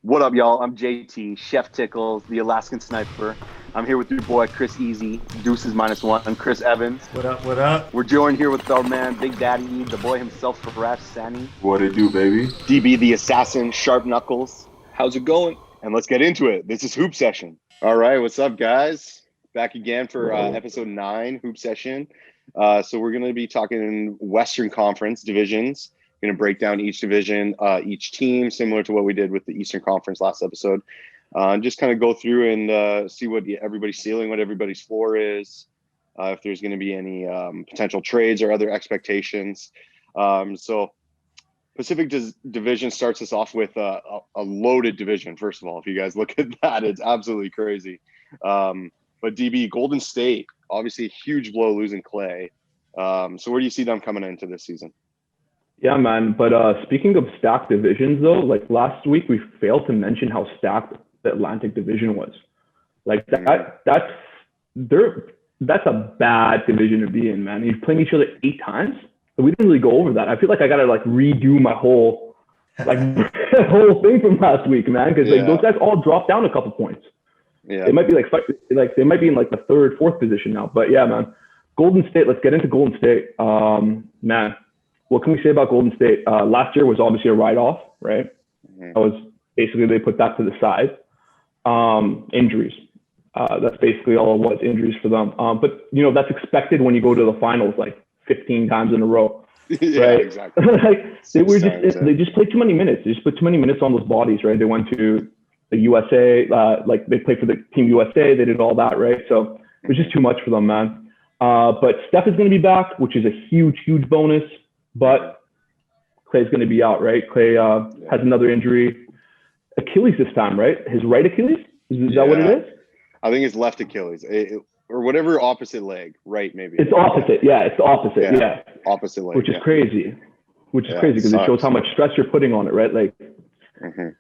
What up, y'all? I'm JT, Chef Tickles, the Alaskan Sniper. I'm here with your boy Chris Easy, Deuces -1, Chris Evans. What up? What up? We're joined here with our man Big Daddy, the boy himself, Faraz Sani, What it do, baby? DB the Assassin, Sharp Knuckles, How's it going? and let's get into it. This is Hoop Session. All right, what's up, guys? Back again for episode 9, Hoop Session. So we're going to be talking Western Conference divisions. Going to break down each division, each team, similar to what we did with the Eastern Conference last episode. Just kind of go through and see what everybody's ceiling, what everybody's floor is, if there's going to be any potential trades or other expectations. So Pacific Division starts us off with a loaded division. First of all, if you guys look at that, it's absolutely crazy. But DB, Golden State, obviously a huge blow losing Clay. So where do you see them coming into this season? Yeah, man. But speaking of stacked divisions, though, like last week, we failed to mention how stacked the Atlantic Division was. Like that's a bad division to be in, man. You've played each other 8 times, but we didn't really go over that. I feel like I gotta like redo my whole whole thing from last week, man, because like those guys all dropped down a couple points. Yeah, they might be like they might be in like the 3rd, 4th position now. But yeah, man, Golden State. Let's get into Golden State, man. What can we say about Golden State? Last year was obviously a write-off, right? That was basically, they put that to the side. Injuries. That's basically all it was, injuries for them. But, you know, that's expected when you go to the finals like 15 times in a row. yeah, right? exactly. Like, they just played too many minutes. They just put too many minutes on those bodies, right? They went to the USA, like they played for the Team USA. They did all that, right? So it was just too much for them, man. But Steph is going to be back, which is a huge, huge bonus. But Clay's going to be out, right? Clay has another injury. Achilles this time, right? His right Achilles? Is that what it is? I think it's left Achilles, or whatever opposite leg, right? Maybe it's opposite. Yeah, it's the opposite. Yeah, opposite leg, which is crazy. Which is crazy because it shows how much stress you're putting on it, right? Like,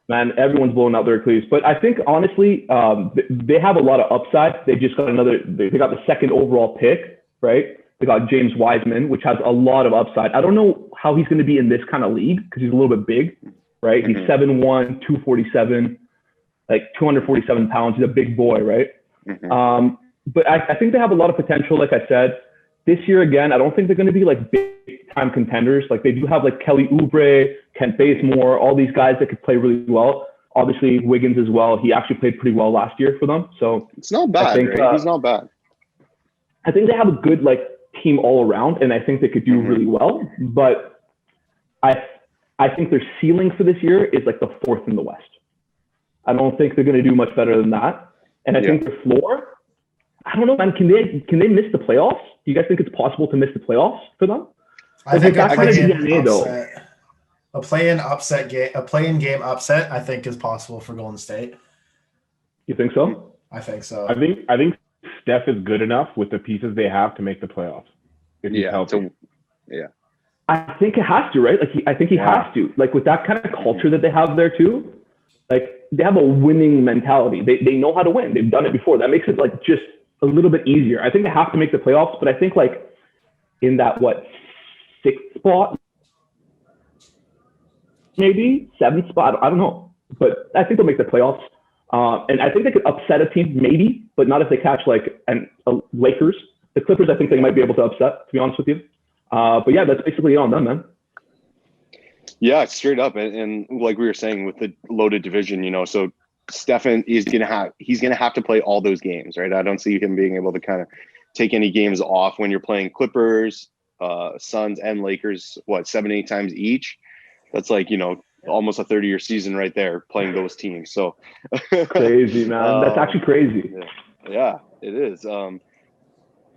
man, everyone's blowing out their Achilles. But I think honestly, they have a lot of upside. They just got They got the 2nd overall pick, right? They got James Wiseman, which has a lot of upside. I don't know how he's going to be in this kind of league because he's a little bit big, right? He's 7'1", 247, like 247 pounds. He's a big boy, right? But I think they have a lot of potential, like I said. This year, again, I don't think they're going to be like big-time contenders. Like they do have like Kelly Oubre, Kent Bazemore, all these guys that could play really well. Obviously, Wiggins as well. He actually played pretty well last year for them. So it's not bad, right? He's not bad. I think they have a good like team all around, and I think they could do really well. But I think their ceiling for this year is like the 4th in the West. I don't think they're going to do much better than that. And I think their floor, I don't know, man. Can they miss the playoffs? Do you guys think it's possible to miss the playoffs for them? I think that's kind of DNA, though. A play-in game upset, I think, is possible for Golden State. You think so? I think so. I think Steph is good enough with the pieces they have to make the playoffs. If he's healthy. I think it has to, right? Like I think he has to. Like with that kind of culture that they have there too, like they have a winning mentality. They know how to win. They've done it before. That makes it like just a little bit easier. I think they have to make the playoffs, but I think like in that 6th spot, maybe 7th spot. I don't know, but I think they'll make the playoffs. And I think they could upset a team, maybe, but not if they catch like Lakers. The Clippers, I think they might be able to upset, to be honest with you. But yeah, that's basically it on them, man. Yeah, straight up, and like we were saying with the loaded division, you know, so Stephen he's gonna have to play all those games, right? I don't see him being able to kind of take any games off when you're playing Clippers, Suns, and Lakers. 7, 8 times each? That's like, you know, almost a 30-year season right there playing those teams. So crazy, man. That's actually crazy. Yeah, it is.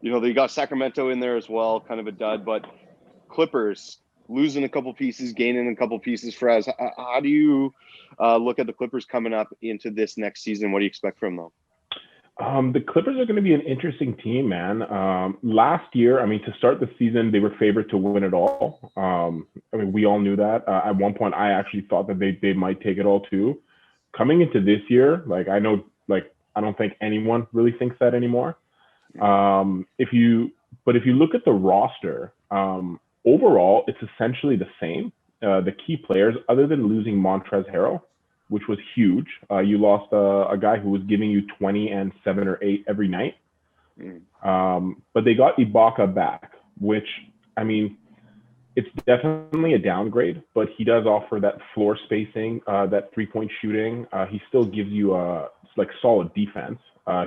You know, they got Sacramento in there as well, kind of a dud, but Clippers losing a couple pieces, gaining a couple pieces. Faraz, how do you look at the Clippers coming up into this next season? What do you expect from them? The Clippers are going to be an interesting team, man. Last year, I mean, to start the season, they were favored to win it all. I mean, we all knew that. At one point, I actually thought that they might take it all too. Coming into this year, like I don't think anyone really thinks that anymore. If you look at the roster, overall, it's essentially the same. The key players, other than losing Montrezl Harrell, which was huge. You lost a guy who was giving you 20 and 7 or 8 every night. But they got Ibaka back, which, I mean, it's definitely a downgrade, but he does offer that floor spacing, that 3-point shooting. He still gives you like solid defense.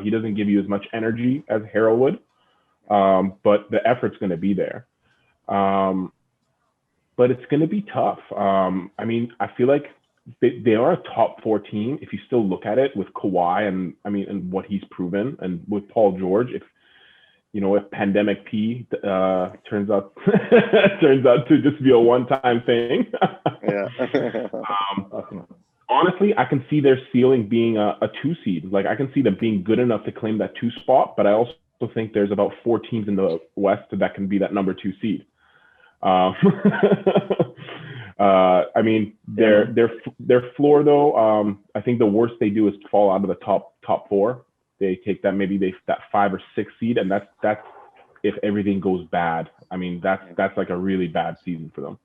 He doesn't give you as much energy as Harrell would, but the effort's going to be there. But it's going to be tough. I mean, I feel like they are a top 4 team if you still look at it with Kawhi and what he's proven, and with Paul George. If Pandemic P turns out to just be a one-time thing. Honestly, I can see their ceiling being a 2 seed. Like, I can see them being good enough to claim that 2 spot, but I also think there's about 4 teams in the West that can be that number 2 seed. I mean, their floor though. I think the worst they do is fall out of the top 4. They take that that 5 or 6 seed, and that's if everything goes bad. I mean, that's like a really bad season for them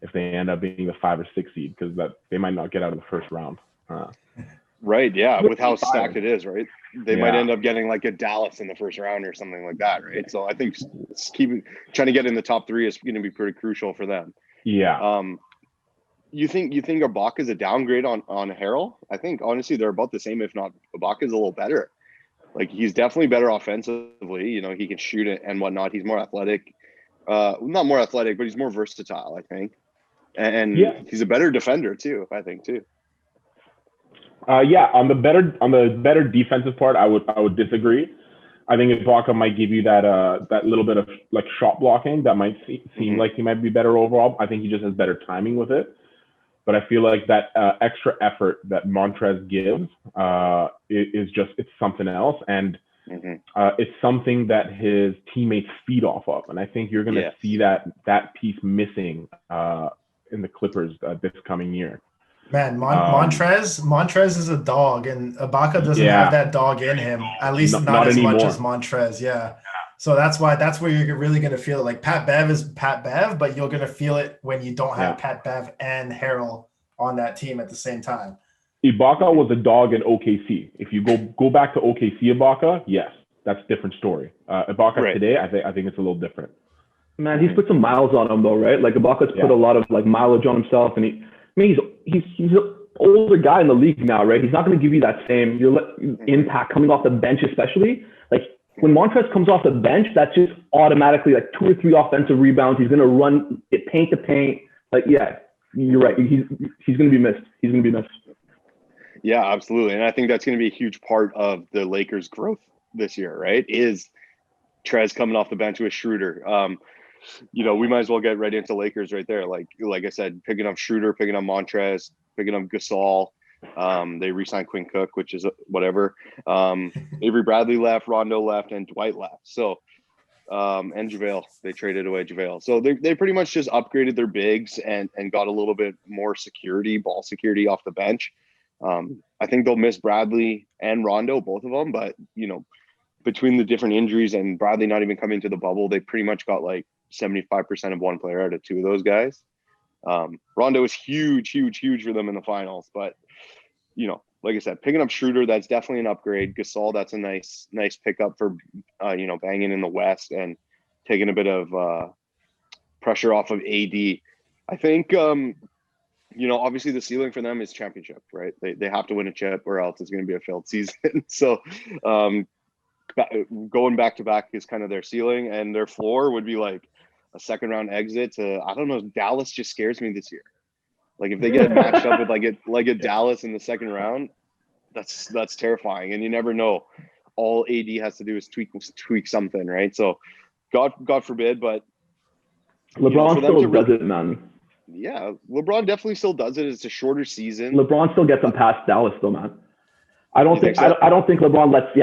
if they end up being the 5 or 6 seed, because they might not get out of the first round. Right. Yeah. With how stacked it is, right? They might end up getting like a Dallas in the first round or something like that, right? So I think trying to get in the top 3 is going to be pretty crucial for them. Yeah. You think Ibaka is a downgrade on Harrell? I think honestly they're about the same, if not Ibaka is a little better. Like, he's definitely better offensively. He can shoot it and whatnot. He's more athletic. Not more athletic, but he's more versatile, I think. And he's a better defender too, I think too. On the better defensive part, I would disagree. I think Ibaka might give you that little bit of like shot blocking that might seem like he might be better overall. I think he just has better timing with it. But I feel like that extra effort that Montrez gives it's something else, and it's something that his teammates feed off of. And I think you're going to see that piece missing in the Clippers this coming year. Man, Montrez is a dog, and Ibaka doesn't have that dog in him. At least not as much as Montrez. Yeah. So that's where you're really going to feel it. Like, Pat Bev is Pat Bev, but you're going to feel it when you don't have Pat Bev and Harrell on that team at the same time. Ibaka was a dog in OKC. If you go back to OKC Ibaka, yes, that's a different story. Ibaka today, I think it's a little different. Man, he's put some miles on him though, right? Like, Ibaka's put a lot of like mileage on himself, and he's an older guy in the league now, right? He's not going to give you that same impact coming off the bench, especially. Like, when Montrez comes off the bench, that's just automatically like 2 or 3 offensive rebounds. He's going to run it paint to paint. Like, yeah, you're right. He's going to be missed. He's going to be missed. Yeah, absolutely. And I think that's going to be a huge part of the Lakers' growth this year, right? Is Trez coming off the bench with Schroeder. We might as well get right into Lakers right there. Like I said, picking up Schroeder, picking up Montrez, picking up Gasol. They re-signed Quinn Cook, which is whatever. Avery Bradley left, Rondo left, and Dwight left. So, and JaVale, they traded away JaVale. So they pretty much just upgraded their bigs and got a little bit more ball security off the bench. I think they'll miss Bradley and Rondo, both of them. But, between the different injuries and Bradley not even coming to the bubble, they pretty much got like 75% of one player out of 2 of those guys. Rondo was huge for them in the finals, but like I said, picking up Schroeder, that's definitely an upgrade. Gasol, that's a nice pickup for banging in the West and taking a bit of pressure off of AD. I think obviously the ceiling for them is championship, right? They have to win a chip or else it's going to be a failed season. So going back to back is kind of their ceiling, and their floor would be like a second round exit to, I don't know, Dallas just scares me this year. Like, if they get matched up with like a Dallas in the second round, that's terrifying. And you never know. All AD has to do is tweak something, right? So God forbid, but LeBron still does it, man. Yeah, LeBron definitely still does it. It's a shorter season. LeBron still gets them past Dallas though, man. I don't think LeBron lets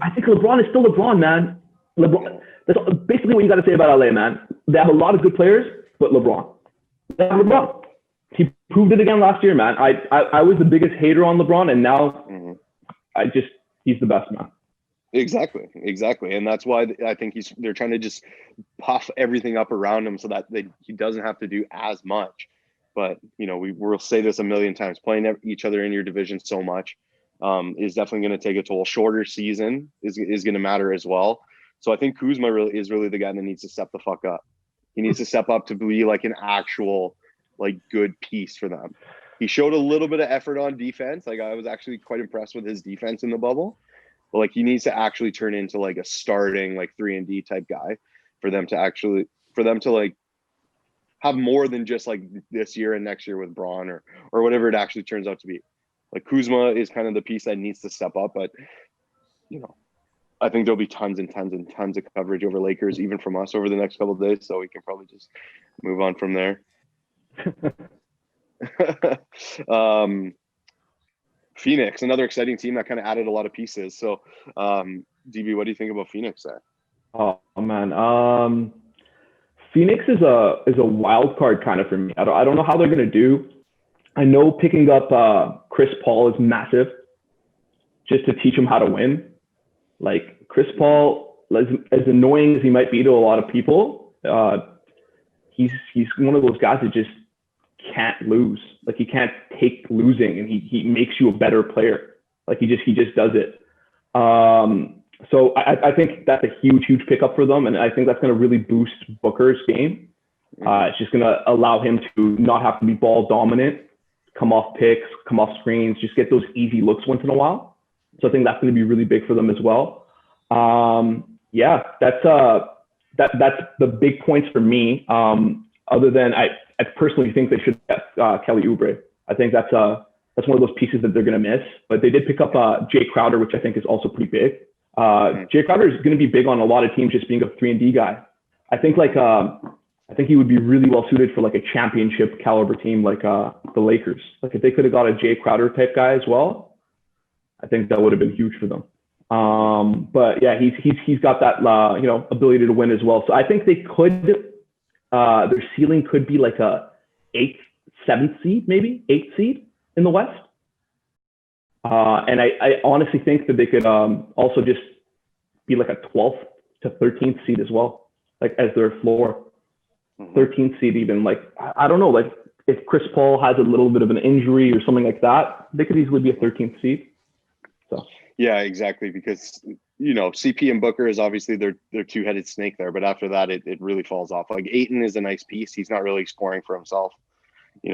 I think LeBron is still LeBron, man. That's basically what you got to say about LA, man. They have a lot of good players, but LeBron. LeBron. He proved it again last year, man. I was the biggest hater on LeBron, and now he's the best, man. Exactly. And that's why I think they're trying to just puff everything up around him so that he doesn't have to do as much. but we'll say this a million times: playing each other in your division so much is definitely going to take a toll. Shorter season is going to matter as well. So I think Kuzma is really the guy that needs to step the fuck up. He needs to step up to be like an actual like good piece for them. He showed a little bit of effort on defense. Like I was actually quite impressed with his defense in the bubble. But like he needs to actually turn into like a starting like 3-and-D type guy for them to like have more than just like this year and next year with Braun or whatever it actually turns out to be. Like Kuzma is kind of the piece that needs to step up, but I think there'll be tons and tons and tons of coverage over Lakers, even from us over the next couple of days. So we can probably just move on from there. Phoenix, another exciting team that kind of added a lot of pieces. So, DB, what do you think about Phoenix there? Oh man, Phoenix is a wild card kind of for me. I don't know how they're gonna do. I know picking up Chris Paul is massive, just to teach him how to win. Like Chris Paul, as annoying as he might be to a lot of people, he's one of those guys that just can't lose. Like he can't take losing, and he makes you a better player. Like he just does it. So I think that's a huge pickup for them, and I think that's going to really boost Booker's game. It's just going to allow him to not have to be ball dominant, come off picks, come off screens, just get those easy looks once in a while. So I think that's going to be really big for them as well. Yeah, that's the big points for me. Other than I personally think they should get Kelly Oubre. I think that's one of those pieces that they're going to miss. But they did pick up Jay Crowder, which I think is also pretty big. Jay Crowder is going to be big on a lot of teams, just being a 3-and-D guy. I think he would be really well suited for like a championship caliber team like the Lakers. Like if they could have got a Jay Crowder type guy as well, I think that would have been huge for them. But yeah, he's got that ability to win as well. So I think they could their ceiling could be like a 8th, 7th seed, maybe 8th seed in the West. And I honestly think that they could also just be like a 12th to 13th seed as well, like as their floor. 13th seed even. Like I don't know, like if Chris Paul has a little bit of an injury or something like that, they could easily be a 13th seed. So yeah, exactly, because CP and Booker is obviously their two-headed snake there, but after that it really falls off. Like Ayton is a nice piece. He's not really scoring for himself. They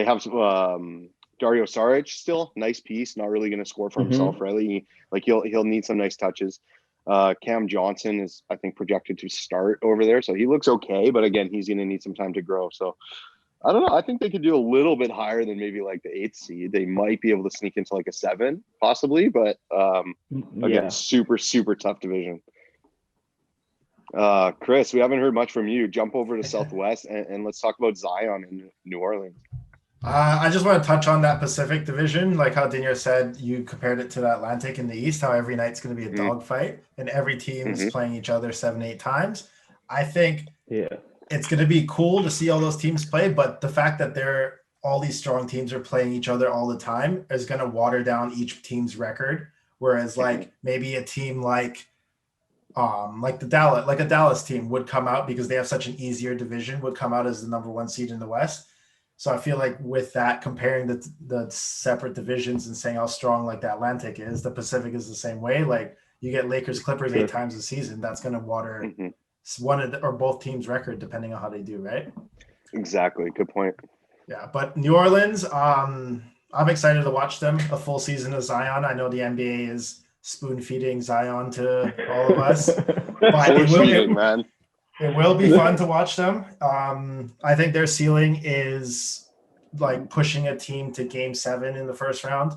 have Dario Saric still, nice piece, not really going to score for himself, really. Like he'll need some nice touches. Cam Johnson is, I think, projected to start over there, so he looks okay, but again, he's going to need some time to grow. So I don't know. I think they could do a little bit higher than maybe like the 8th seed. They might be able to sneak into like a 7, possibly, but again, super tough division. Chris, we haven't heard much from you. Jump over to Southwest and let's talk about Zion in New Orleans. I just want to touch on that Pacific division, like how Dinier said, you compared it to the Atlantic in the East, how every night's going to be a dogfight and every team is playing each other 7-8 times. I think it's going to be cool to see all those teams play, but the fact that all these strong teams are playing each other all the time is going to water down each team's record. Whereas like maybe a team like a Dallas team would come out because they have such an easier division, would come out as the number 1 seed in the West. So I feel like with that, comparing the separate divisions and saying how strong like the Atlantic is, the Pacific is the same way. Like you get Lakers, Clippers 8 times a season, that's going to water one or both teams' record depending on how they do, right? Exactly. Good point. Yeah, but New Orleans, I'm excited to watch them a full season of Zion. I know the NBA is spoon feeding Zion to all of us, but it will be fun to watch them. I think their ceiling is like pushing a team to Game 7 in the first round.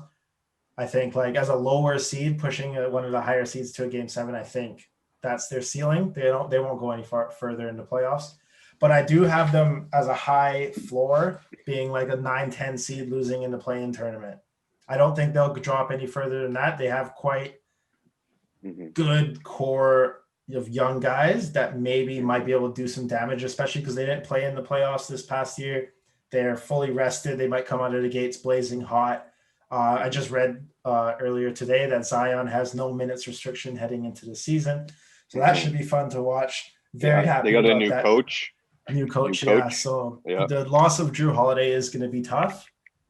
I think like as a lower seed, pushing one of the higher seeds to a Game 7, I think that's their ceiling. They won't go any further in the playoffs. But I do have them as a high floor, being like a 9-10 seed losing in the play-in tournament. I don't think they'll drop any further than that. They have quite good core of young guys that maybe might be able to do some damage, especially because they didn't play in the playoffs this past year. They're fully rested. They might come out of the gates blazing hot. I just read earlier today that Zion has no minutes restriction heading into the season. So that should be fun to watch. Very happy. They got a new coach. New coach. Yeah. So the loss of Drew Holiday is going to be tough.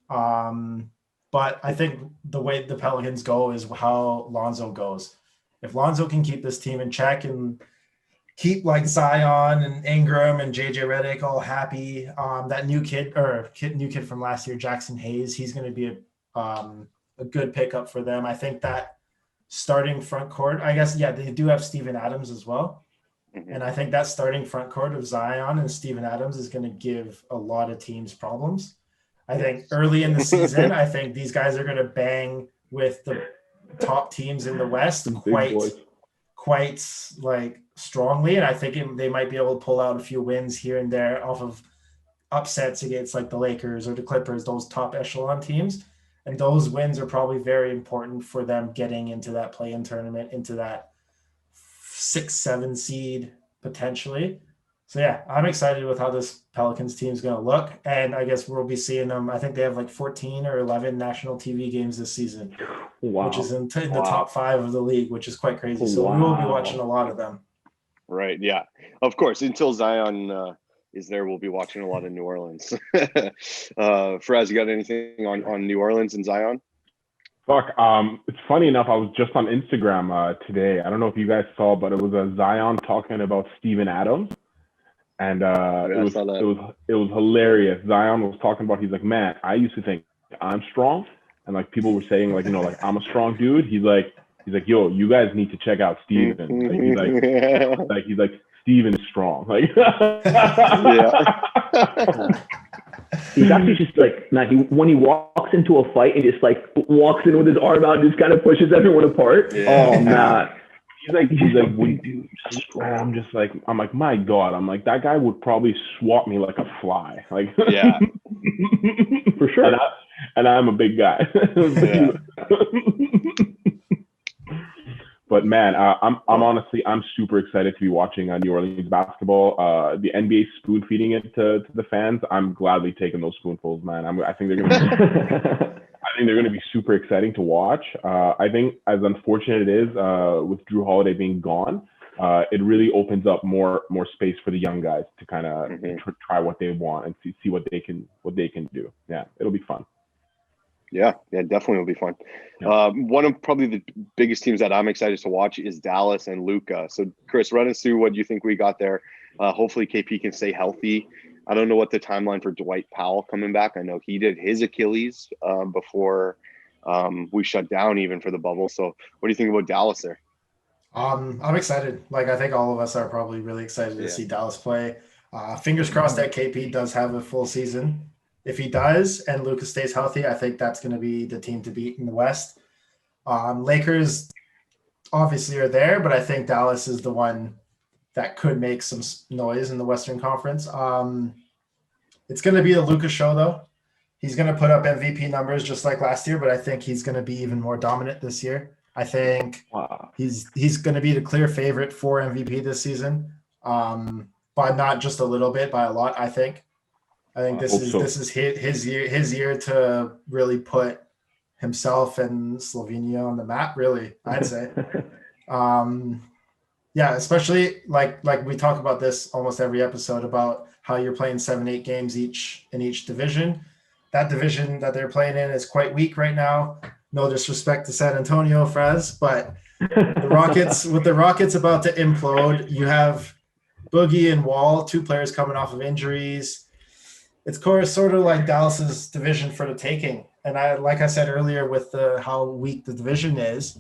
But I think the way the Pelicans go is how Lonzo goes. If Lonzo can keep this team in check and keep like Zion and Ingram and JJ Redick all happy, that new kid from last year, Jackson Hayes, he's going to be a good pickup for them. I think that starting front court, I guess, they do have Steven Adams as well. Mm-hmm. And I think that starting front court of Zion and Steven Adams is going to give a lot of teams problems. I think early in the season, I think these guys are going to bang with the top teams in the West quite like strongly. And I think they might be able to pull out a few wins here and there off of upsets against like the Lakers or the Clippers, those top echelon teams. And those wins are probably very important for them getting into that play-in tournament, into that 6-7 seed potentially. So yeah, I'm excited with how this Pelicans team is going to look. And I guess we'll be seeing them. I think they have like 14 or 11 national TV games this season, which is in the top 5 of the league, which is quite crazy. So we will be watching a lot of them. Right. Yeah, of course. Until Zion is there, we'll be watching a lot of New Orleans. Faraz, you got anything on New Orleans and Zion? Fuck. It's funny enough. I was just on Instagram today. I don't know if you guys saw, but it was a Zion talking about Steven Adams. And it was hilarious. Zion was talking about, he's like, man, I used to think I'm strong, and like people were saying like, like I'm a strong dude. He's like, yo, you guys need to check out Steven. He's like Steven is strong. Like, he's actually just like, when he walks into a fight and just like walks in with his arm out and just kind of pushes everyone apart. Yeah. Oh man. He's like, I'm like, my God, I'm like, that guy would probably swat me like a fly. Like, yeah, for sure. And I'm a big guy. Yeah. But man, I'm honestly, I'm super excited to be watching New Orleans basketball. The NBA spoon feeding it to the fans. I'm gladly taking those spoonfuls, man. I think they're going to be super exciting to watch. I think as unfortunate it is with Drew Holiday being gone, it really opens up more space for the young guys to kind of try what they want and see what they can do. Yeah, it'll be fun. Yeah, definitely will be fun. Yeah. One of probably the biggest teams that I'm excited to watch is Dallas and Luka. So, Chris, run us through what you think we got there. Hopefully, KP can stay healthy. I don't know what the timeline for Dwight Powell coming back. I know he did his Achilles before we shut down even for the bubble. So, what do you think about Dallas there? I'm excited. Like, I think all of us are probably really excited to see Dallas play. Fingers crossed that KP does have a full season. If he does and Lucas stays healthy, I think that's going to be the team to beat in the West. Lakers obviously are there, but I think Dallas is the one that could make some noise in the Western Conference. It's going to be a Lucas show, though. He's going to put up MVP numbers just like last year, but I think he's going to be even more dominant this year. I think he's going to be the clear favorite for MVP this season, by not just a little bit, by a lot, I think. I think this is his year to really put himself and Slovenia on the map, really, I'd say. Especially like we talk about this almost every episode about how you're playing 7-8 games in each division. That division that they're playing in is quite weak right now. No disrespect to San Antonio, Faraz, but the Rockets about to implode, you have Boogie and Wall, 2 players coming off of injuries. It's sort of like Dallas's division for the taking. And like I said earlier, with how weak the division is,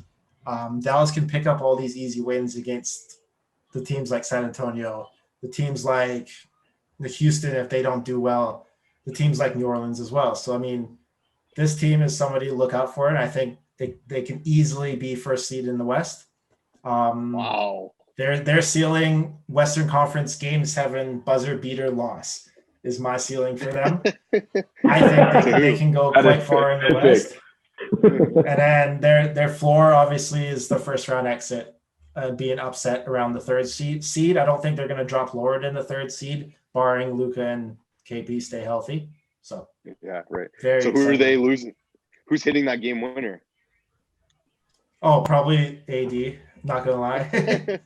Dallas can pick up all these easy wins against the teams like San Antonio, the teams like the Houston if they don't do well, the teams like New Orleans as well. So, I mean, this team is somebody to look out for, and I think they can easily be first seed in the West. Wow. Their ceiling, Western Conference Game 7 buzzer beater loss is my ceiling for them. I think they can go quite far in the West. And then their floor obviously is the first round exit, being upset around the 3rd seed. I don't think they're going to drop lower than the 3rd seed, barring Luka and KP stay healthy. So yeah, right. So who are they losing? Who's hitting that game winner? Oh, probably AD. Not gonna lie.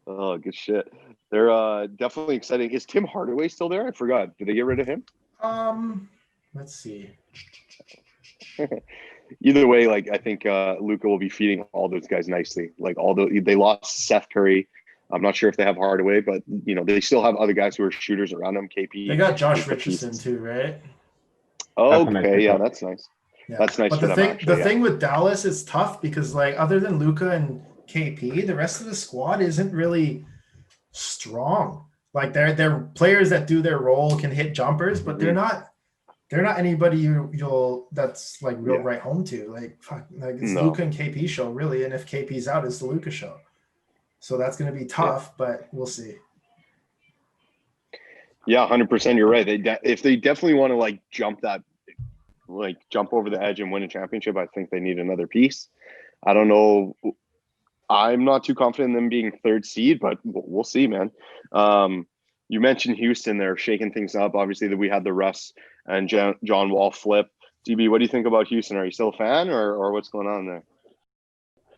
Oh, good shit. They're definitely exciting. Is Tim Hardaway still there? I forgot. Did they get rid of him? Let's see. Either way, like I think Luka will be feeding all those guys nicely. Like they lost Seth Curry. I'm not sure if they have Hardaway, but they still have other guys who are shooters around them. KP. They got Josh Richardson too, right? Oh, okay, yeah, that's nice. Yeah. That's nice. But the thing with Dallas is tough because like other than Luka and KP, the rest of the squad isn't really strong. Like they're players that do their role, can hit jumpers, but they're not anybody you'll that's like real right home to. Like fuck, like it's Luka and KP show really, and if KP's out, it's the Luka show. So that's going to be tough, but we'll see. Yeah, 100%. You're right. If they definitely want to like jump over the edge and win a championship, I think they need another piece. I don't know. I'm not too confident in them being third seed, but we'll see, man. You mentioned Houston. They're shaking things up. Obviously, that we had the Russ and John Wall flip. DB, what do you think about Houston? Are you still a fan, or what's going on there?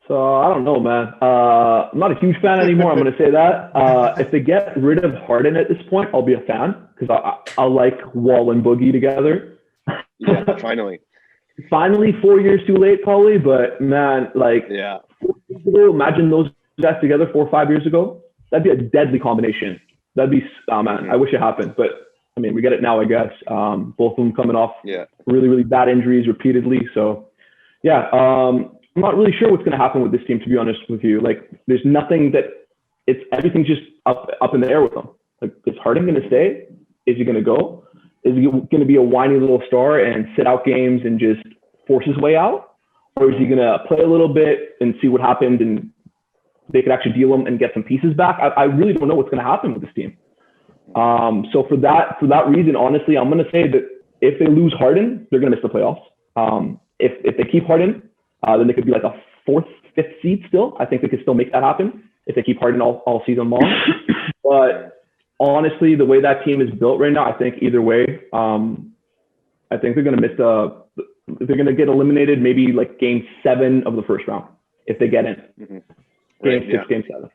So I don't know, man. I'm not a huge fan anymore. I'm going to say that. If they get rid of Harden at this point, I'll be a fan because I like Wall and Boogie together. Yeah, finally. Finally, 4 years too late, probably. But man, like, imagine those guys together 4 or 5 years ago. That'd be a deadly combination. That'd be, man, I wish it happened. But I mean, we get it now, I guess. Both of them coming off really, really bad injuries repeatedly. So, yeah. I'm not really sure what's going to happen with this team, to be honest with you. Like, there's nothing everything's just up in the air with them. Like, is Harden going to stay? Is he going to go? Is he going to be a whiny little star and sit out games and just force his way out? Or is he going to play a little bit and see what happened and they could actually deal him and get some pieces back? I really don't know what's going to happen with this team. So for that reason, honestly, I'm going to say that if they lose Harden, they're going to miss the playoffs. If they keep Harden, then they could be like a 4th, 5th seed still. I think they could still make that happen if they keep Harden all season long. But honestly, the way that team is built right now, I think either way, I think they're going to miss they're going to get eliminated maybe like game 7 of the first round if they get in. Game 6, game 7.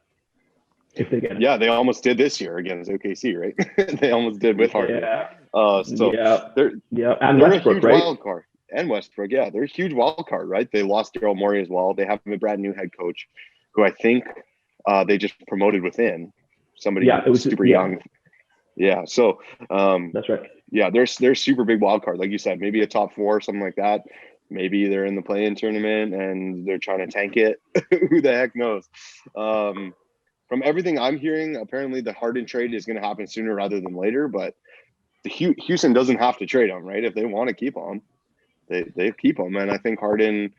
If they get in. Yeah, they almost did this year against OKC, right? They almost did with Harden. They're and Westbrook, a huge wild card. And Westbrook, yeah, they're a huge wild card, right? They lost Daryl Morey as well. They have a brand new head coach, who I think they just promoted within. Somebody super young. Yeah, so that's right. Yeah, they're super big wild card, like you said. Maybe a top 4, something like that. Maybe they're in the play-in tournament and they're trying to tank it. Who the heck knows? From everything I'm hearing, apparently the Harden trade is going to happen sooner rather than later. But Houston doesn't have to trade him, right? If they want to keep him. They keep him, and I think Harden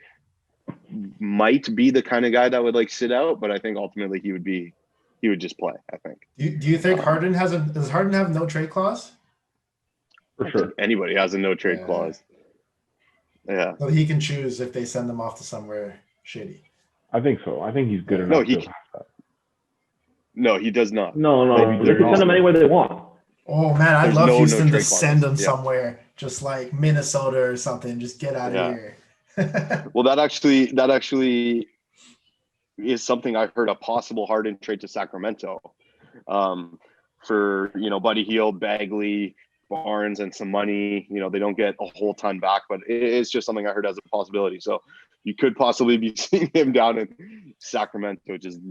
might be the kind of guy that would like sit out, but I think ultimately he would just play. I think. Do you think Harden does Harden have no trade clause? For sure, anybody has a no trade clause. Yeah, so he can choose if they send him off to somewhere shitty. I think so. I think he's good enough. No, he does not. No, they can send him anywhere they want. Oh man, I'd love Houston to send them somewhere, just like Minnesota or something. Just get out of here. Well, that actually is something I heard, a possible Harden trade to Sacramento, for Buddy Hield, Bagley, Barnes, and some money. They don't get a whole ton back, but it's just something I heard as a possibility. So you could possibly be seeing him down in Sacramento, just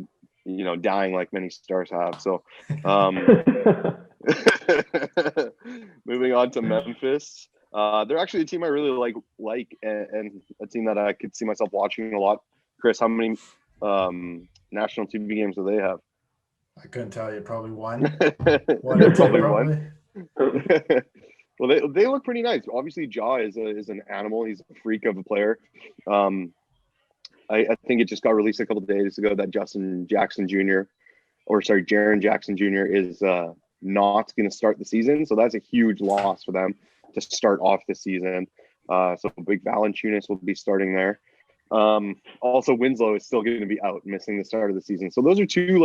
dying like many stars have. So. Moving on to Memphis, they're actually a team I really like, and a team that I could see myself watching a lot. Chris, how many national TV games do they have? I couldn't tell you. Probably one. Probably one. Well, they look pretty nice. Obviously, Ja is an animal. He's a freak of a player. I think it just got released a couple of days ago that Jaren Jackson Jr. is not going to start the season, so that's a huge loss for them to start off the season. So Big Valanciunas will be starting there. Also, Winslow is still going to be out, missing the start of the season. So those are two,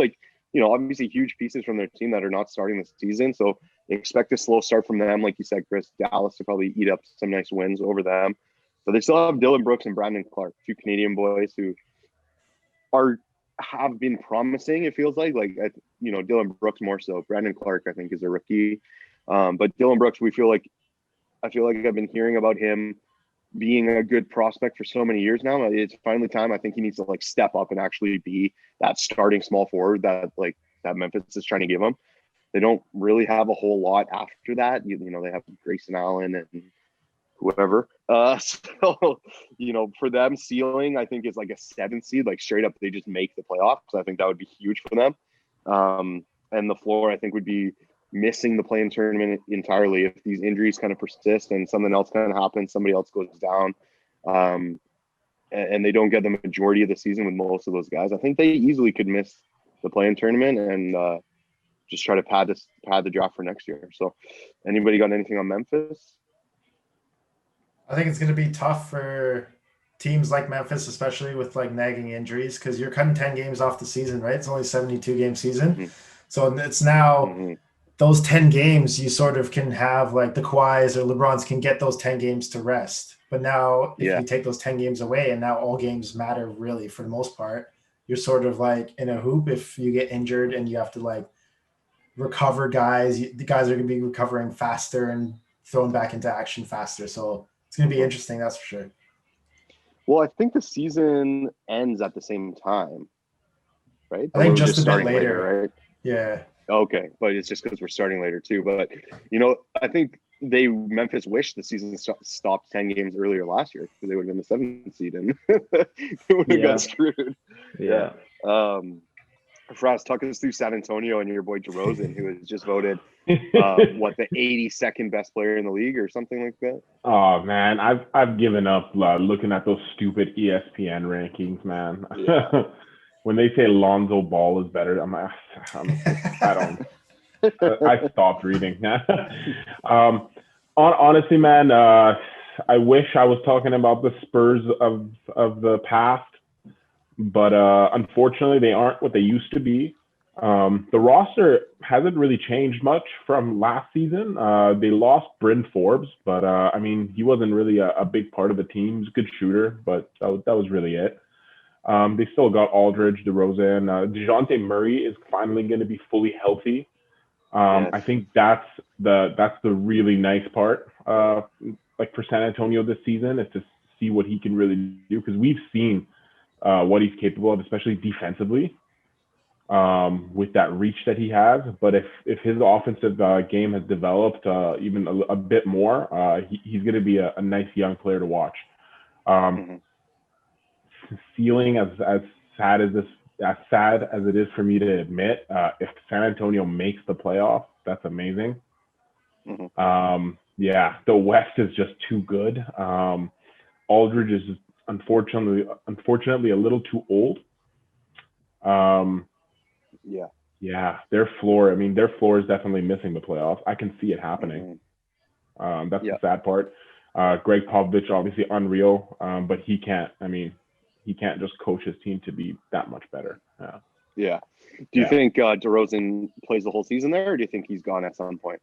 obviously huge pieces from their team that are not starting the season. So expect a slow start from them, like you said, Chris. Dallas to probably eat up some nice wins over them. But they still have Dylan Brooks and Brandon Clark, 2 Canadian boys who are have been promising. It feels like Dylan Brooks more so. Brandon Clark, I think, is a rookie, but Dylan Brooks, I feel like I've been hearing about him being a good prospect for so many years now. It's finally time. I think he needs to like step up and actually be that starting small forward that Memphis is trying to give him. They don't really have a whole lot after that. You know, they have Grayson Allen and whoever. So, for them, ceiling, I think, is like a 7th seed, like straight up, they just make the playoffs. I think that would be huge for them. And the floor, I think, would be missing the play-in tournament entirely if these injuries kind of persist and something else kind of happens, somebody else goes down, and they don't get the majority of the season with most of those guys. I think they easily could miss the play-in tournament and just try to pad the draft for next year. So, anybody got anything on Memphis? I think it's going to be tough for teams like Memphis, especially with like nagging injuries, because you're cutting 10 games off the season, right? It's only a 72-game season. Mm-hmm. So it's now those 10 games you sort of can have like the Kawhis or LeBrons can get those 10 games to rest. But now if you take those 10 games away and now all games matter really for the most part, you're sort of like in a hoop if you get injured and you have to like recover guys. The guys are going to be recovering faster and thrown back into action faster. So it's going to be interesting, that's for sure. Well, I think the season ends at the same time, right? I think just a bit later, right? Yeah. Okay, but it's just because we're starting later too. But I think Memphis wished the season stopped 10 games earlier last year because they would have been the 7th seed and they would have got screwed. Yeah. Faraz, talk us through San Antonio and your boy DeRozan, who was just voted the 82nd best player in the league or something like that. Oh man, I've given up looking at those stupid ESPN rankings, man. Yeah. When they say Lonzo Ball is better, I stopped reading. Honestly, man, I wish I was talking about the Spurs of the past, but unfortunately, they aren't what they used to be. The roster hasn't really changed much from last season. They lost Bryn Forbes, but he wasn't really a big part of the team. He's a good shooter, but that was really it. They still got Aldridge, DeRozan. DeJounte Murray is finally going to be fully healthy. Yes. I think that's the really nice part, like for San Antonio this season, is to see what he can really do, because we've seen what he's capable of, especially defensively, with that reach that he has. But if his offensive game has developed even a bit more, he's going to be a nice young player to watch. Ceiling, as sad as it is for me to admit, if San Antonio makes the playoff, that's amazing. The West is just too good. Aldridge is unfortunately a little too old. Their floor is definitely missing the playoffs. I can see it happening. That's the sad part. Greg Popovich, obviously unreal, but he can't just coach his team to be that much better. Do you think DeRozan plays the whole season there, or do you think he's gone at some point?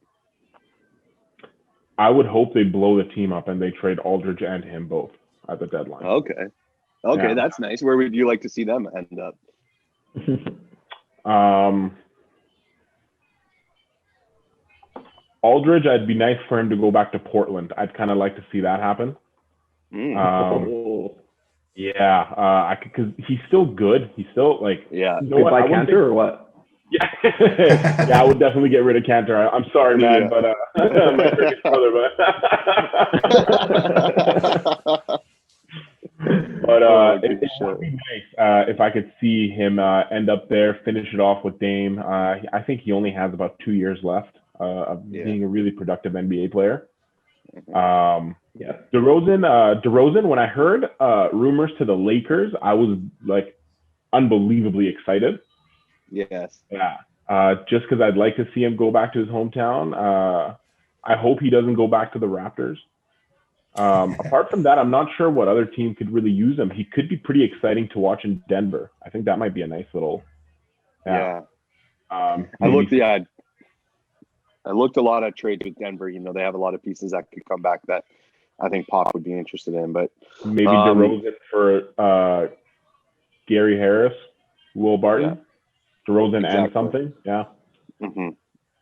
I would hope they blow the team up and they trade Aldridge and him both at the deadline. Okay, that's nice. Where would you like to see them end up? Aldridge, I'd be nice for him to go back to Portland. I'd kind of like to see that happen. Because he's still good. He's still like, goodbye Cantor or what? Yeah, I would definitely get rid of Cantor. I'm sorry, man, but my cricket brother, but it would be nice if I could see him end up there, finish it off with Dame. I think he only has about 2 years left of being a really productive NBA player. DeRozan, when I heard rumors to the Lakers, I was like unbelievably excited. Yes. Yeah. Just because I'd like to see him go back to his hometown. I hope he doesn't go back to the Raptors. Apart from that, I'm not sure what other team could really use him. He could be pretty exciting to watch in Denver. I think that might be a nice little. I looked a lot at trades with Denver. They have a lot of pieces that could come back that I think Pop would be interested in. But maybe DeRozan for Gary Harris. Will Barton, DeRozan and something. Yeah. Mm-hmm.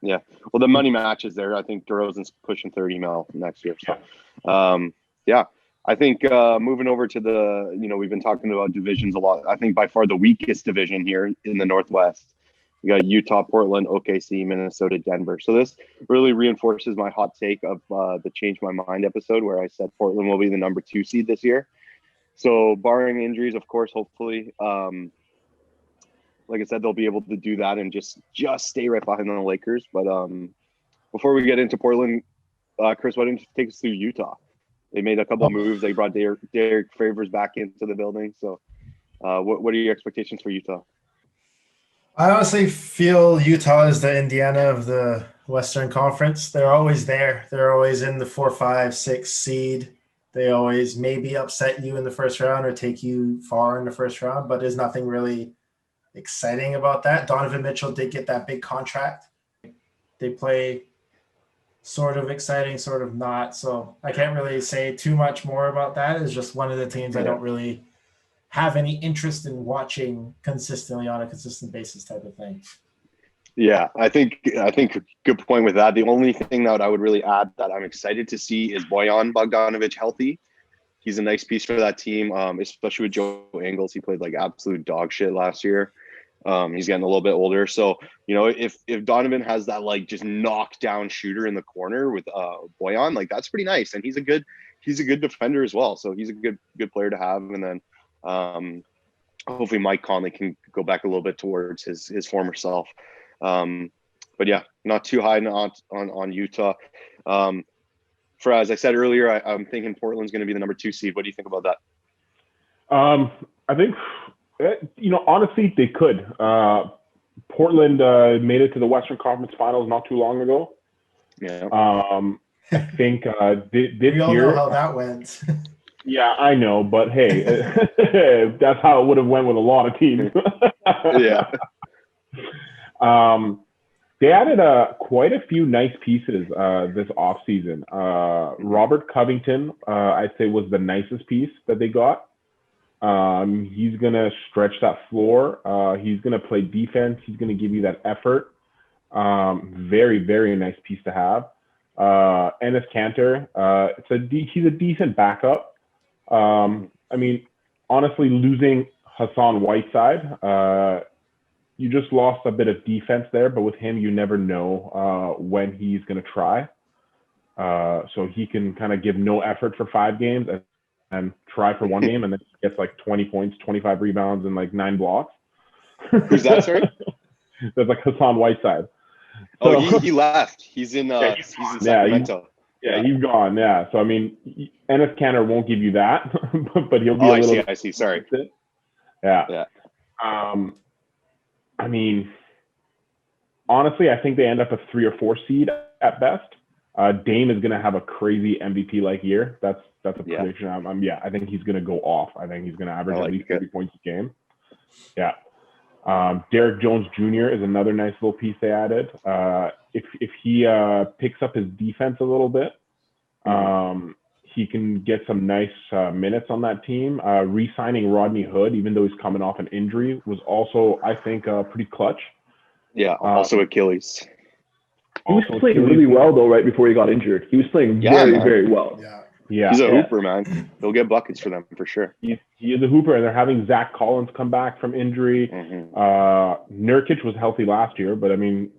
Yeah. Well, the money match is there. I think DeRozan's pushing 30 mil next year. So, yeah. I think moving over to the, we've been talking about divisions a lot. I think by far the weakest division here in the Northwest. We got Utah, Portland, OKC, Minnesota, Denver. So this really reinforces my hot take of the Change My Mind episode where I said Portland will be the number 2 seed this year. So barring injuries, of course, hopefully, like I said, they'll be able to do that and just stay right behind the Lakers. But before we get into Portland, Chris, why don't you take us through Utah? They made a couple of moves. They brought Derek Favors back into the building. So what are your expectations for Utah? I honestly feel Utah is the Indiana of the Western Conference. They're always there. They're always in the 4, 5, 6 seed. They always maybe upset you in the first round or take you far in the first round, but there's nothing really exciting about that. Donovan Mitchell did get that big contract. They play sort of exciting, sort of not. So I can't really say too much more about that. It's just one of the teams I don't really have any interest in watching consistently on a consistent basis type of thing. Yeah, I think good point with that. The only thing that I would really add that I'm excited to see is Bojan Bogdanovic healthy. He's a nice piece for that team, especially with Joe Ingles. He played like absolute dog shit last year. He's getting a little bit older. So, if Donovan has that like just knockdown shooter in the corner with Bojan, like that's pretty nice. And he's a good defender as well. So he's a good player to have. And then hopefully Mike Conley can go back a little bit towards his former self. But yeah, not too high on Utah. For as I said earlier, I'm thinking Portland's going to be the number 2 seed. What do you think about that? I think, honestly, they could. Portland made it to the Western Conference Finals not too long ago. Yeah. I think this we all year. Know how that went. Yeah, I know, but hey, that's how it would have went with a lot of teams. Yeah. They added quite a few nice pieces this offseason. Robert Covington, I'd say, was the nicest piece that they got. He's going to stretch that floor. He's going to play defense. He's going to give you that effort. Very, very nice piece to have. Enes Kanter, he's a decent backup. I mean, honestly, losing Hassan Whiteside, you just lost a bit of defense there, but with him, you never know when he's going to try. So he can kind of give no effort for 5 games and try for 1 game, and then he gets like 20 points, 25 rebounds, and like 9 blocks. Who's that, sorry? That's like Hassan Whiteside. So, he left. He's in Sacramento. He's gone. Yeah. So I mean, Enes Kanter won't give you that, but he'll be a little. I see. Sorry. Yeah. I mean, honestly, I think they end up a 3 or 4 seed at best. Dame is going to have a crazy MVP-like year. That's a prediction. I think he's going to go off. I think he's going to average at least 30 points a game. Yeah. Derek Jones Jr. is another nice little piece they added. If he picks up his defense a little bit, he can get some nice minutes on that team. Re-signing Rodney Hood, even though he's coming off an injury, was also, I think, pretty clutch. Yeah, also Achilles. He was playing really well, though, right before he got injured. He was playing very, very well. Yeah. He's a hooper, man. He'll get buckets for them, for sure. He is a hooper, and they're having Zach Collins come back from injury. Nurkic was healthy last year, but, I mean,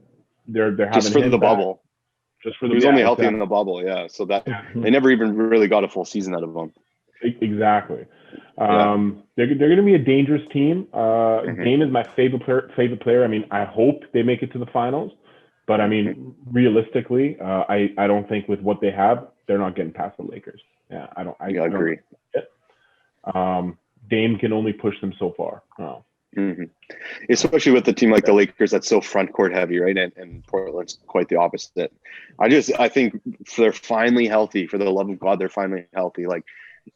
they're having just for him the back. bubble. Just for the he was only healthy in the bubble, so that they never even really got a full season out of him. Exactly. They're going to be a dangerous team. Dame is my favorite player. I mean, I hope they make it to the finals, but I mean, realistically, I don't think with what they have, they're not getting past the Lakers. Yeah, I agree. Dame can only push them so far. Especially with a team like the Lakers that's so front court heavy, right? And Portland's quite the opposite. I think they're finally healthy. For the love of God, they're finally healthy. Like,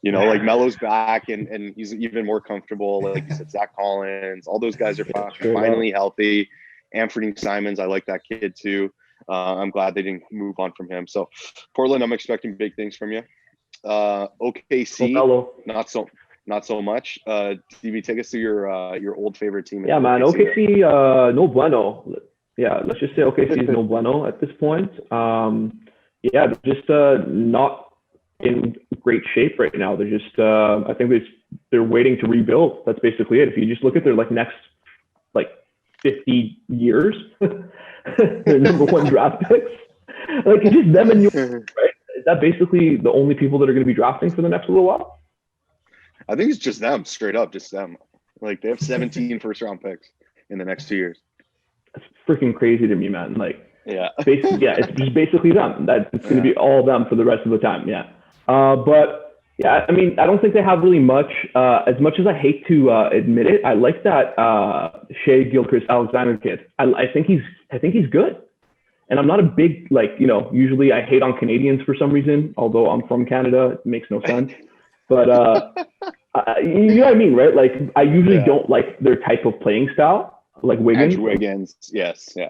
like Melo's back and he's even more comfortable. Like you said, Zach Collins, all those guys are finally healthy. Anthony Simons, I like that kid too. I'm glad they didn't move on from him. So Portland, I'm expecting big things from you. OKC, not so much. DB, take us through your old favorite team. Yeah, man. OKC, no bueno. Yeah, let's just say OKC is no bueno at this point. Yeah, they're just not in great shape right now. They're just, I think they're waiting to rebuild. That's basically it. If you just look at their next 50 years, their number one draft picks, it's just them and you, right? Is that basically the only people that are going to be drafting for the next little while? I think it's just them, straight up, just them. They have 17 first-round picks in the next 2 years. That's freaking crazy to me, man. Yeah. It's just basically them. It's going to be all them for the rest of the time. Yeah. But yeah, I mean, I don't think they have really much. As much as I hate to admit it, I like that Shea Gilchrist-Alexander kid. I think he's good. And I'm not a big usually I hate on Canadians for some reason. Although I'm from Canada, it makes no sense. But you know what I mean, right? I usually don't like their type of playing style, like Wiggins. Andrew Wiggins, yes, yeah.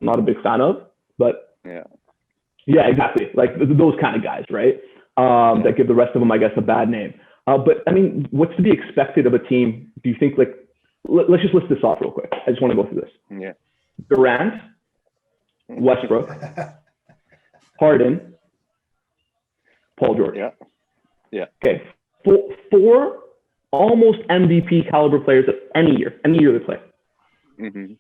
Not a big fan of, but yeah, exactly. Those kind of guys, right? That give the rest of them, I guess, a bad name. But I mean, what's to be expected of a team? Do you think let's just list this off real quick. I just want to go through this. Yeah. Durant, Westbrook, Harden, Paul George. Yeah. Yeah. Okay. Four almost MVP caliber players of any year they play. Mm-hmm.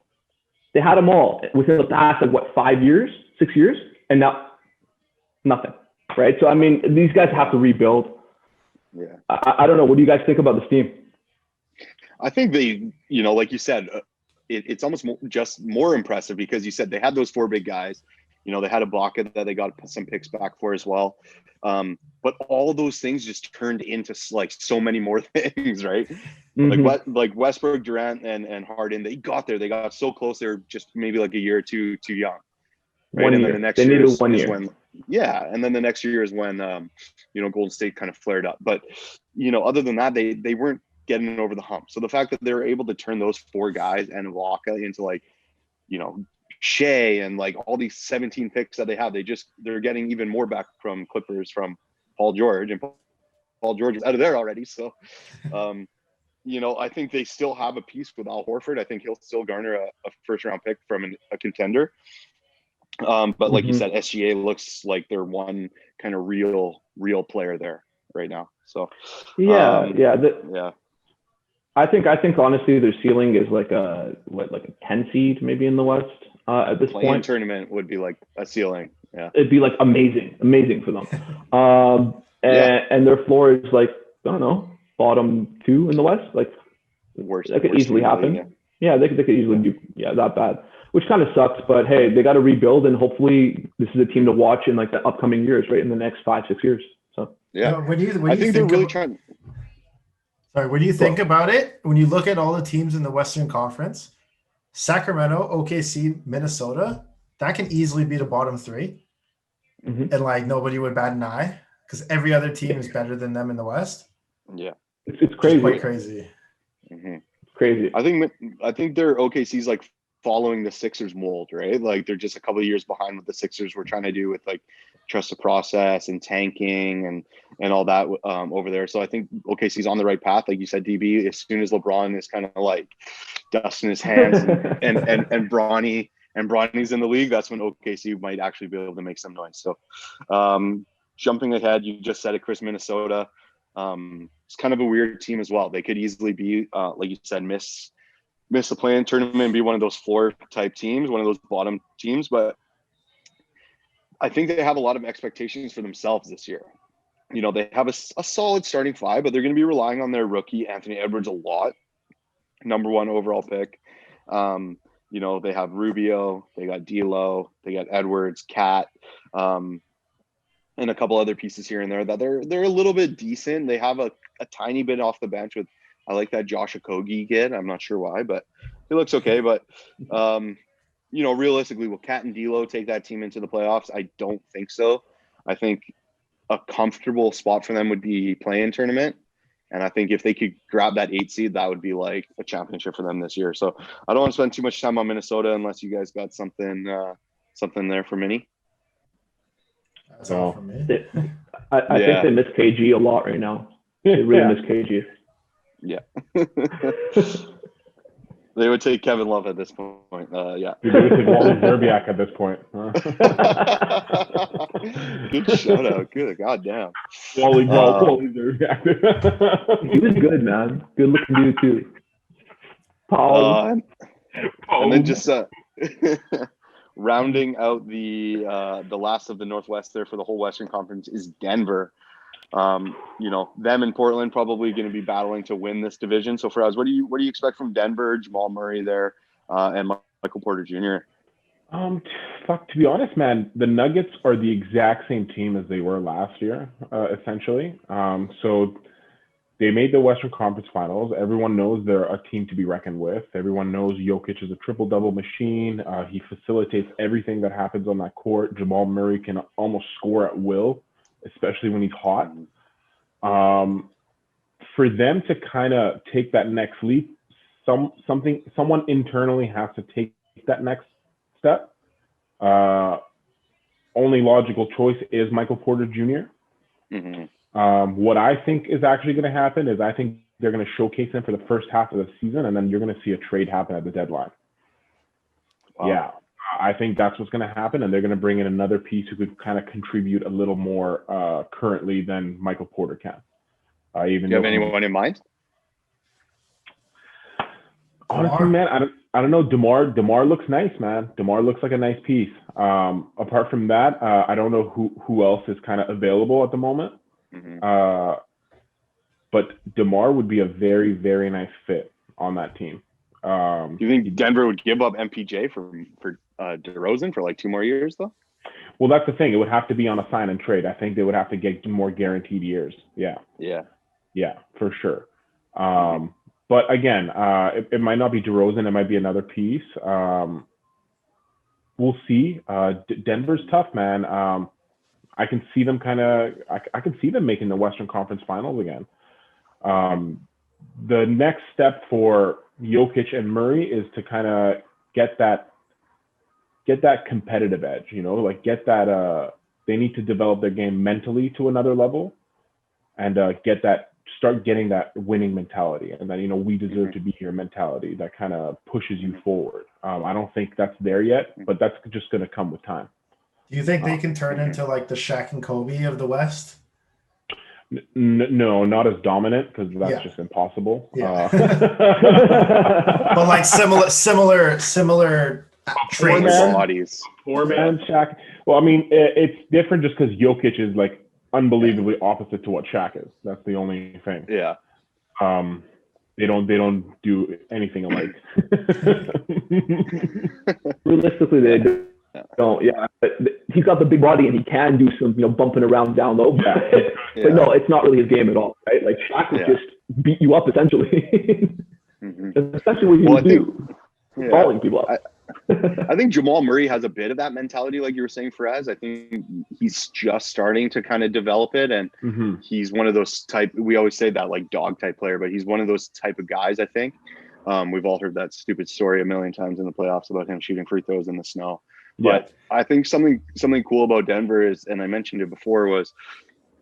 They had them all within the past 5 years, 6 years, and now nothing. Right. So I mean, these guys have to rebuild. Yeah. I don't know. What do you guys think about this team? I think they, like you said, it's almost just more impressive because you said they had those four big guys. They had Ibaka that they got some picks back for as well. But all of those things just turned into so many more things, right? Mm-hmm. Like Westbrook, Durant, and Harden, they got there. They got so close. They were just maybe a year or two too young. Right. And then the next year is when, and then the next year is when, Golden State kind of flared up. But, other than that, they weren't getting over the hump. So the fact that they were able to turn those four guys and Ibaka into Shea and all these 17 picks that they have, they're getting even more back from Clippers from Paul George, and Paul George is out of there already. So, I think they still have a piece with Al Horford. I think he'll still garner a first round pick from a contender. But like you said, SGA looks like they're one kind of real player there right now. So I think honestly their ceiling is a 10 seed maybe in the West at this point. Tournament would be like a ceiling. Yeah, it'd be amazing for them. And their floor is I don't know, bottom 2 in the West. Worst. That could easily happen. Yeah, they could easily do that bad, which kind of sucks. But hey, they got to rebuild, and hopefully this is a team to watch in the upcoming years, right, in the next 5-6 years. So I think they're really trying. Sorry, when you think about it, when you look at all the teams in the Western Conference, Sacramento, OKC, Minnesota, that can easily be the bottom 3. Mm-hmm. And nobody would bat an eye because every other team is better than them in the West. Yeah. It's crazy. It's quite crazy. Mm-hmm. It's crazy. I think their OKC's following the Sixers mold, right? They're just a couple of years behind what the Sixers were trying to do with trust the process and tanking and all that over there. So I think OKC's on the right path. Like you said, DB, as soon as LeBron is kind of dusting his hands and Bronny's in the league, that's when OKC might actually be able to make some noise. So jumping ahead, you just said it, Chris, Minnesota. It's kind of a weird team as well. They could easily be, like you said, miss the play-in tournament and be one of those floor type teams, one of those bottom teams. But I think they have a lot of expectations for themselves this year. They have a solid starting 5, but they're going to be relying on their rookie, Anthony Edwards, a lot. Number 1 overall pick. They have Rubio, they got D'Lo, they got Edwards, Cat, and a couple other pieces here and there that they're a little bit decent. They have a tiny bit off the bench with, I like that Josh Okogie kid. I'm not sure why, but he looks okay. But realistically, will Cat and D'Lo take that team into the playoffs? I don't think so. I think a comfortable spot for them would be play-in tournament. And I think if they could grab that 8 seed, that would be a championship for them this year. So I don't want to spend too much time on Minnesota unless you guys got something there for Minnie. That's all for me. I think they miss KG a lot right now. They really miss KG. Yeah. They would take Kevin Love at this point. Yeah. They would take Wally Zerbiak at this point. Good shout out. Good. Goddamn. Wally Zerbiak. He was good, man. Good looking dude too. And then just rounding out the last of the Northwest there for the whole Western Conference is Denver. Them and Portland probably going to be battling to win this division. So Faraz, what do you expect from Denver, Jamal Murray there, and Michael Porter Jr.? To be honest, man, the Nuggets are the exact same team as they were last year, essentially. So they made the Western Conference Finals. Everyone knows they're a team to be reckoned with. Everyone knows Jokic is a triple-double machine. He facilitates everything that happens on that court. Jamal Murray can almost score at will, especially when he's hot. For them to kind of take that next leap, someone internally has to take that next step. Only logical choice is Michael Porter Jr. What I think is actually going to happen is I think they're going to showcase him for the first half of the season, and then you're going to see a trade happen at the deadline. Wow. Yeah, I think that's what's going to happen, and they're going to bring in another piece who could kind of contribute a little more currently than Michael Porter can. Do you have anyone in mind? Honestly, man, I don't know. DeMar looks nice, man. DeMar looks like a nice piece. Apart from that, I don't know who else is kind of available at the moment. But DeMar would be a very, very nice fit on that team. Do you think Denver would give up MPJ for DeRozan for like 2 more years, though? Well, that's the thing. It would have to be on a sign and trade. I think they would have to get more guaranteed years. Yeah, for sure. But again, it might not be DeRozan. It might be another piece. We'll see. Denver's tough, man. I can see them I can see them making the Western Conference Finals again. The next step for Jokic and Murray is to kind of get that competitive edge, get that, they need to develop their game mentally to another level and start getting that winning mentality, and then, we deserve to be here mentality that kind of pushes you forward. I don't think that's there yet, but that's just going to come with time. Do you think they can turn into like the Shaq and Kobe of the West? No, not as dominant, because that's just impossible. Yeah. But like similar traits. Bodies. 4-man Shaq. Well, I mean, it's different just because Jokic is like unbelievably opposite to what Shaq is. That's the only thing. Yeah. They don't do anything alike. Realistically, they don't. Yeah, he's got the big body and he can do some, bumping around down low. But no, it's not really his game at all, right? Like Shaq would just beat you up essentially. That's essentially what he would do. Falling people up. I think Jamal Murray has a bit of that mentality, like you were saying, Faraz. I think he's just starting to kind of develop it, and he's one of those type. We always say that like dog type player, but he's one of those type of guys. I think we've all heard that stupid story a million times in the playoffs about him shooting free throws in the snow. But I think something cool about Denver is, and I mentioned it before, was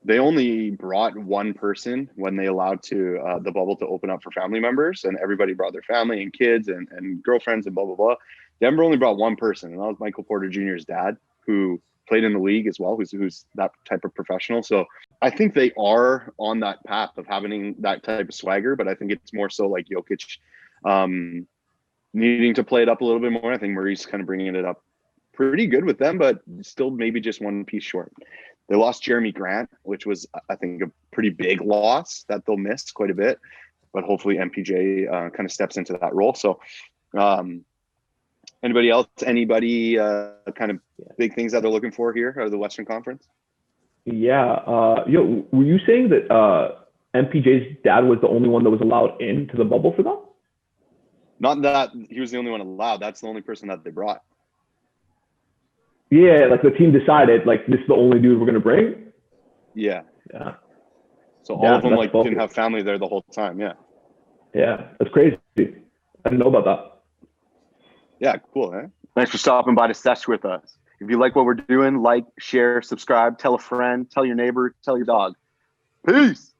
they only brought one person when they allowed the bubble to open up for family members, and everybody brought their family and kids and girlfriends and blah blah blah. Denver only brought one person, and that was Michael Porter Jr.'s dad, who played in the league as well, who's that type of professional. So I think they are on that path of having that type of swagger, but I think it's more so like Jokic needing to play it up a little bit more. I think Murray's kind of bringing it up pretty good with them, but still maybe just one piece short. They lost Jeremy Grant, which was, I think, a pretty big loss that they'll miss quite a bit, but hopefully MPJ kind of steps into that role. So anybody else, kind of big things that they're looking for here out of the Western Conference? Yeah. Were you saying that MPJ's dad was the only one that was allowed into the bubble for them? Not that he was the only one allowed. That's the only person that they brought. Yeah, like the team decided, like, this is the only dude we're going to bring? Yeah. So all of them didn't have family there the whole time. Yeah, that's crazy. I didn't know about that. Yeah, cool, huh? Thanks for stopping by to Sesh'n with us. If you like what we're doing, like, share, subscribe, tell a friend, tell your neighbor, tell your dog. Peace!